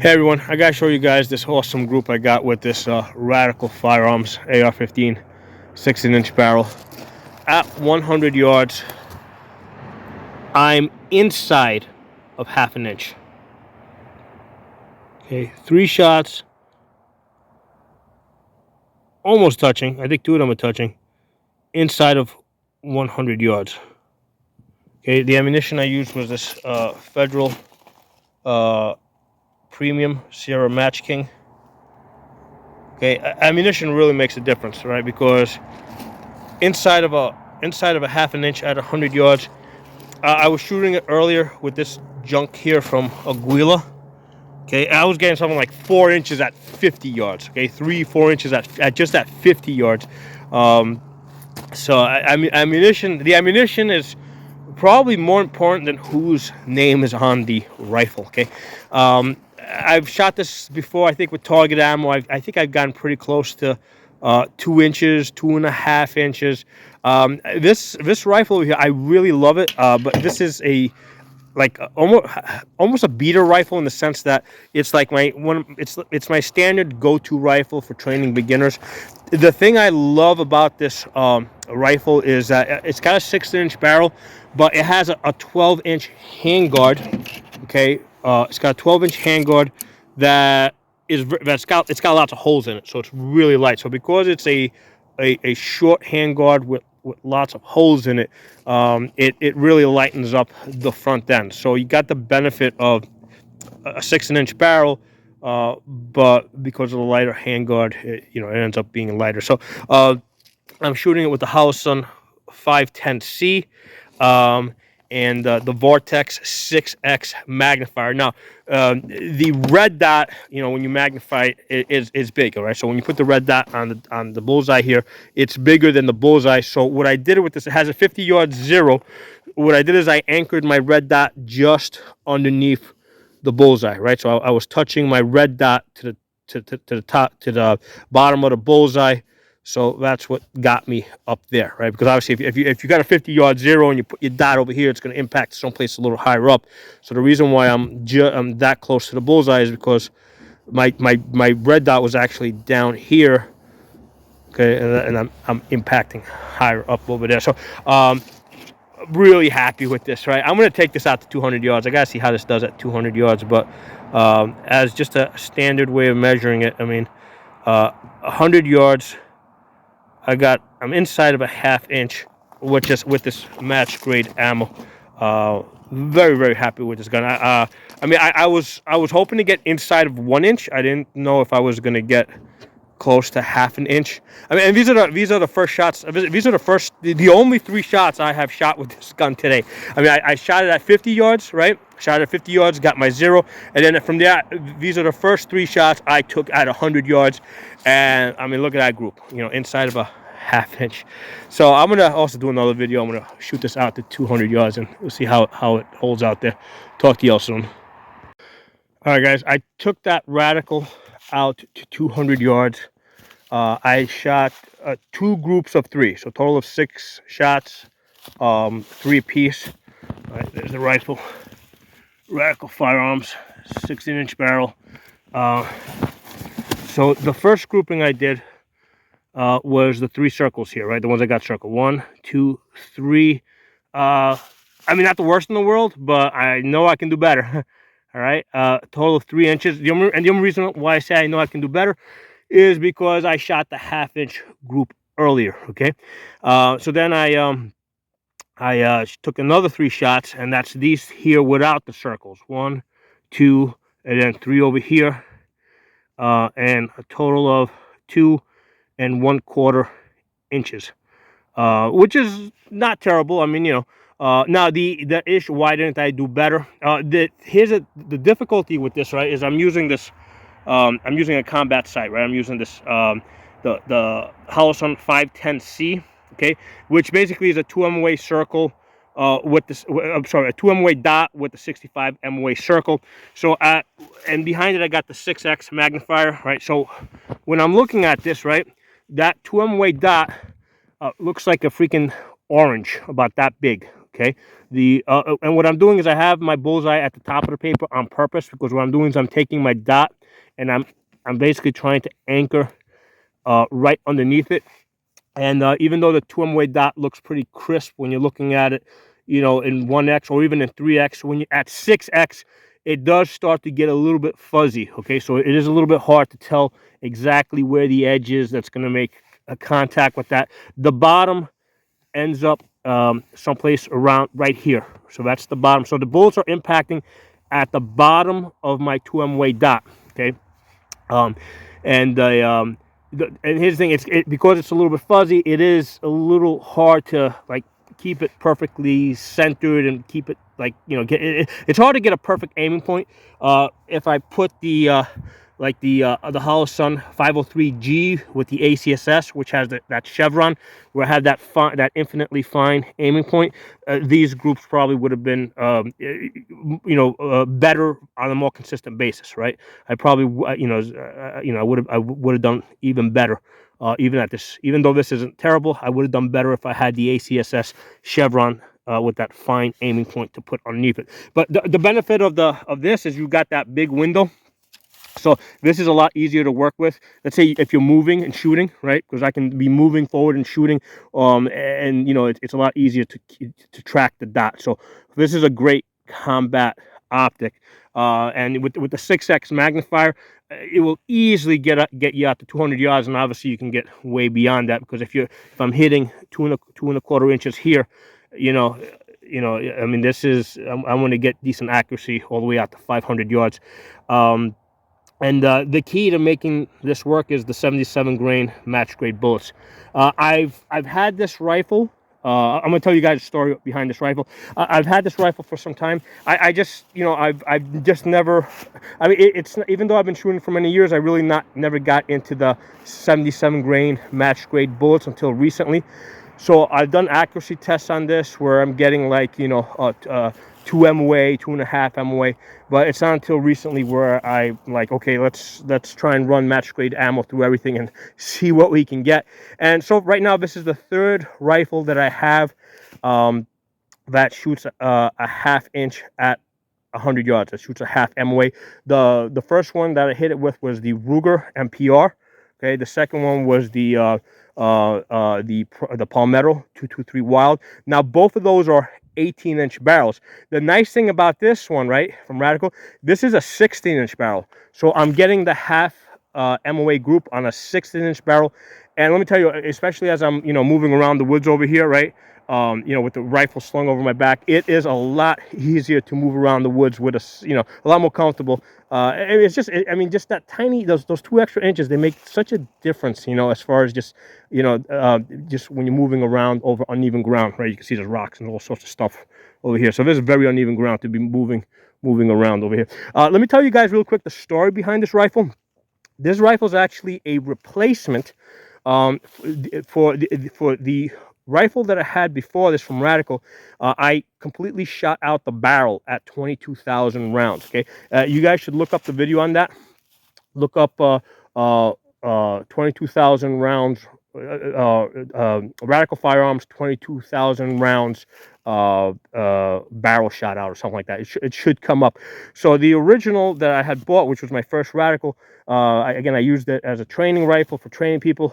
Hey everyone, I gotta show you guys this awesome group I got with this Radical Firearms AR-15 16-inch barrel. At 100 yards, I'm inside of half an inch. Okay, 3 shots, almost touching. I think 2 of them are touching. Inside of 100 yards. Okay, the ammunition I used was this Federal Premium Sierra Match King. Okay, ammunition really makes a difference, right? Because inside of a half an inch at 100 yards. I was shooting it earlier with this junk here from Aguila. Okay, I was getting something like 4 inches at 50 yards. Okay, 3-4 inches at just at 50 yards. So ammunition. The ammunition is probably more important than whose name is on the rifle. Okay, I've shot this before. I think with target ammo. I think I've gotten pretty close to 2 inches, 2.5 inches. This rifle over here, I really love it. But this is almost a beater rifle in the sense that it's like it's my standard go-to rifle for training beginners. The thing I love about this rifle is that it's got a 16-inch barrel, but it has a 12-inch handguard. Okay, it's got a 12-inch handguard that's got lots of holes in it, so it's really light. So because it's a short handguard with lots of holes in it, it really lightens up the front end. So you got the benefit of a 16-inch barrel, but because of the lighter handguard, it ends up being lighter. So I'm shooting it with the Holosun 510C. And the Vortex 6X magnifier. Now, the red dot, when you magnify it, is big, all right? So when you put the red dot on the bullseye here, it's bigger than the bullseye. So what I did with this, it has a 50-yard zero. What I did is I anchored my red dot just underneath the bullseye, right? So I was touching my red dot to the top, to the bottom of the bullseye. So that's what got me up there, right? Because obviously, if you got a 50-yard zero and you put your dot over here, it's going to impact someplace a little higher up. So the reason why I'm that close to the bullseye is because my red dot was actually down here, okay, and I'm impacting higher up over there. So really happy with this, right? I'm going to take this out to 200 yards. I got to see how this does at 200 yards, but as just a standard way of measuring it, I mean, 100 yards. I'm inside of a half inch with this match grade ammo. Very, very happy with this gun. I was hoping to get inside of 1 inch. I didn't know if I was gonna get close to half an inch. I mean, and these are the first shots. These are the only 3 shots I have shot with this gun today. I mean, I shot it at 50 yards, right? Shot at 50 yards, got my zero, and then from there, these are the first 3 shots I took at 100 yards. And I mean, look at that group. Inside of a half inch. So I'm gonna also do another video. I'm gonna shoot this out to 200 yards, and we'll see how it holds out there. Talk to y'all soon. All right, guys. I took that Radical out to 200 yards. I shot 2 groups of 3, so a total of 6 shots, 3 apiece. All right, there's the rifle, Radical Firearms, 16-inch barrel. So the first grouping I did was the 3 circles here, right? The ones I got circled. 1, 2, 3. I mean, not the worst in the world, but I know I can do better. All right, total of 3 inches. The only reason why I say I know I can do better is because I shot the half-inch group earlier. Okay, so then I took another 3 shots, and that's these here without the circles. 1, 2, and then 3 over here, and a total of 2 1/4 inches, which is not terrible. I mean, now the issue, why didn't I do better? The difficulty with this, right, is I'm using a combat sight, right? I'm using this the Holosun 510C, okay, which basically is a 2 MOA circle with this. I'm sorry, a 2 MOA dot with the 65 MOA circle. So and behind it I got the 6X magnifier, right? So when I'm looking at this, right, that 2 MOA dot looks like a freaking orange, about that big. Okay, and what I'm doing is I have my bullseye at the top of the paper on purpose, because what I'm doing is I'm taking my dot and I'm basically trying to anchor right underneath it. And even though the 2MOA dot looks pretty crisp when you're looking at it, you know, in 1x or even in 3x, when you're at 6x, it does start to get a little bit fuzzy. Okay, so it is a little bit hard to tell exactly where the edge is that's going to make a contact with that. The bottom ends up someplace around right here. So that's the bottom. So the bullets are impacting at the bottom of my 2MOA dot. Okay, um, and and here's the thing: because it's a little bit fuzzy, it is a little hard to like keep it perfectly centered and keep it like, you know, it's hard to get a perfect aiming point. If I put the the Holosun 503G with the ACSS, which has that chevron, where I had that infinitely fine aiming point, these groups probably would have been, better on a more consistent basis, right? I probably, I would have done even better. Even at this, even though this isn't terrible, I would have done better if I had the ACSS chevron with that fine aiming point to put underneath it. But the benefit of this is you got that big window. So this is a lot easier to work with. Let's say if you're moving and shooting, right? Because I can be moving forward and shooting, and you know, it's a lot easier to track the dot. So this is a great combat optic, and with the 6x magnifier, it will easily get you out to 200 yards, and obviously you can get way beyond that, because if I'm hitting two and a quarter inches here, you know, I mean, I'm going to get decent accuracy all the way out to 500 yards. And the key to making this work is the 77 grain match grade bullets. I've had this rifle. I'm gonna tell you guys a story behind this rifle. I've had this rifle for some time. I just, you know, I've just never. I mean, it's even though I've been shooting for many years, I really never got into the 77 grain match grade bullets until recently. So I've done accuracy tests on this where I'm getting like, you know, 2 MOA, 2.5 MOA, but it's not until recently where I'm like, okay, let's try and run match grade ammo through everything and see what we can get. And so right now, this is the third rifle that I have that shoots a 1/2 inch at 100 yards. It shoots a 1/2 MOA. The first one that I hit it with was the Ruger MPR. Okay, the second one was the Palmetto 223 Wild. Now both of those are 18-inch barrels. The nice thing about this one, right, from Radical, this is a 16-inch barrel. So I'm getting the 1/2 MOA group on a 16-inch barrel. And let me tell you, especially as I'm, you know, moving around the woods over here, right, you know, with the rifle slung over my back, it is a lot easier to move around the woods with a lot more comfortable. And it's just, I mean, just that tiny, those 2 extra inches, they make such a difference, you know, as far as just, you know, just when you're moving around over uneven ground, right? You can see there's rocks and all sorts of stuff over here. So this is very uneven ground to be moving around over here. Let me tell you guys real quick the story behind this rifle. This rifle is actually a replacement for the rifle that I had before this from Radical. I completely shot out the barrel at 22,000 rounds. Okay, you guys should look up the video on that. Look up 22,000 rounds. Radical Firearms 22,000 rounds barrel shot out or something like that. It should come up. So the original that I had bought, which was my first Radical, again, I used it as a training rifle for training people.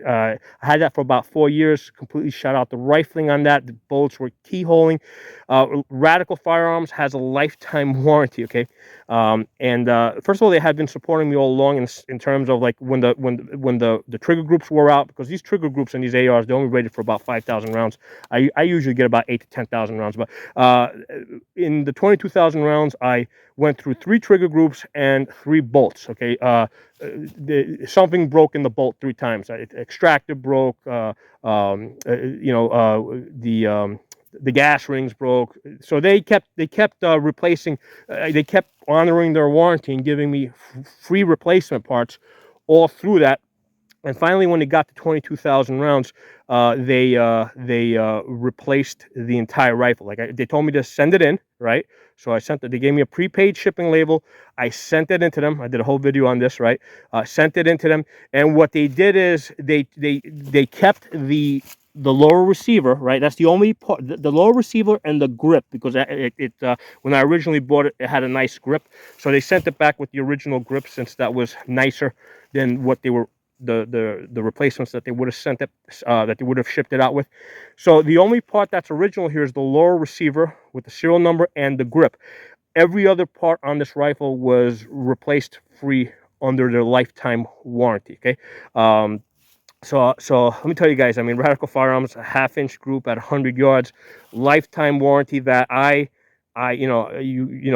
I had that for about 4 years, completely shot out the rifling on that. The bullets were keyholing. Radical Firearms has a lifetime warranty, okay? First of all, they had been supporting me all along in terms of like when the trigger groups wore out, because these trigger groups and these ARs, they're only rated for about 5,000 rounds. I usually get about 8,000 to 10,000 rounds, but in the 22,000 rounds, I went through 3 trigger groups and 3 bolts. Okay, something broke in the bolt 3 times. Extractor broke. The gas rings broke. So they kept replacing. They kept honoring their warranty and giving me free replacement parts all through that. And finally, when it got to 22,000 rounds, they replaced the entire rifle. Like they told me to send it in, right? So I sent it. They gave me a prepaid shipping label. I sent it into them. I did a whole video on this, right? Sent it into them, and what they did is they kept the the lower receiver, right? That's the only part, the lower receiver and the grip, because when I originally bought it, it had a nice grip. So they sent it back with the original grip, since that was nicer than what they were, the replacements that they would have sent it, that they would have shipped it out with. So the only part that's original here is the lower receiver with the serial number and the grip. Every other part on this rifle was replaced free under their lifetime warranty. Okay. So let me tell you guys, I mean, Radical Firearms, a half-inch group at 100 yards, lifetime warranty that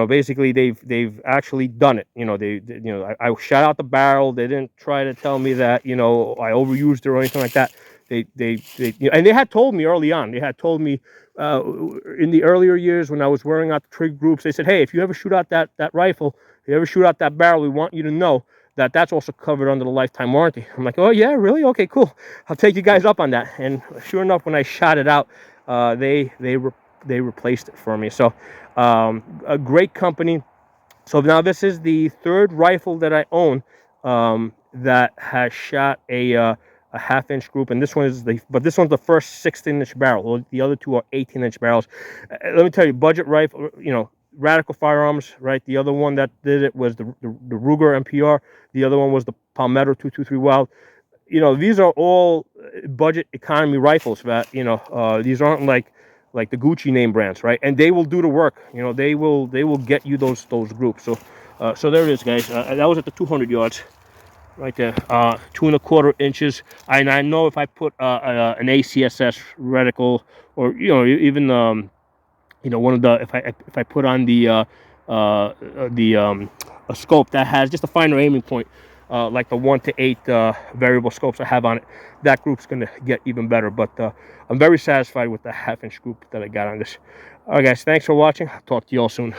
basically they've actually done it. I shot out the barrel. They didn't try to tell me that, I overused it or anything like that. And they had told me early on. They had told me in the earlier years when I was wearing out the trig groups, they said, hey, if you ever shoot out that rifle, if you ever shoot out that barrel, we want you to know that that's also covered under the lifetime warranty. I'm like, oh yeah, really? Okay, cool. I'll take you guys up on that. And sure enough, when I shot it out, they replaced it for me. So a great company. So now this is the third rifle that I own that has shot a half-inch group, and this one's the first 16-inch barrel. The other two are 18-inch barrels. Let me tell you, budget rifle, Radical Firearms, right? The other one that did it was the Ruger MPR. The other one was the Palmetto 223 Wild. These are all budget economy rifles. That these aren't like the Gucci name brands, right? And they will do the work. They will get you those groups. So there it is, guys. That was at the 200 yards, right there. 2¼ inches. And I know if I put an ACSS reticle, or even one of the, if I put on a scope that has just a finer aiming point, like the 1 to 8 variable scopes I have on it, that group's gonna get even better. But I'm very satisfied with the half-inch group that I got on this. All right, guys, thanks for watching. I'll talk to you all soon.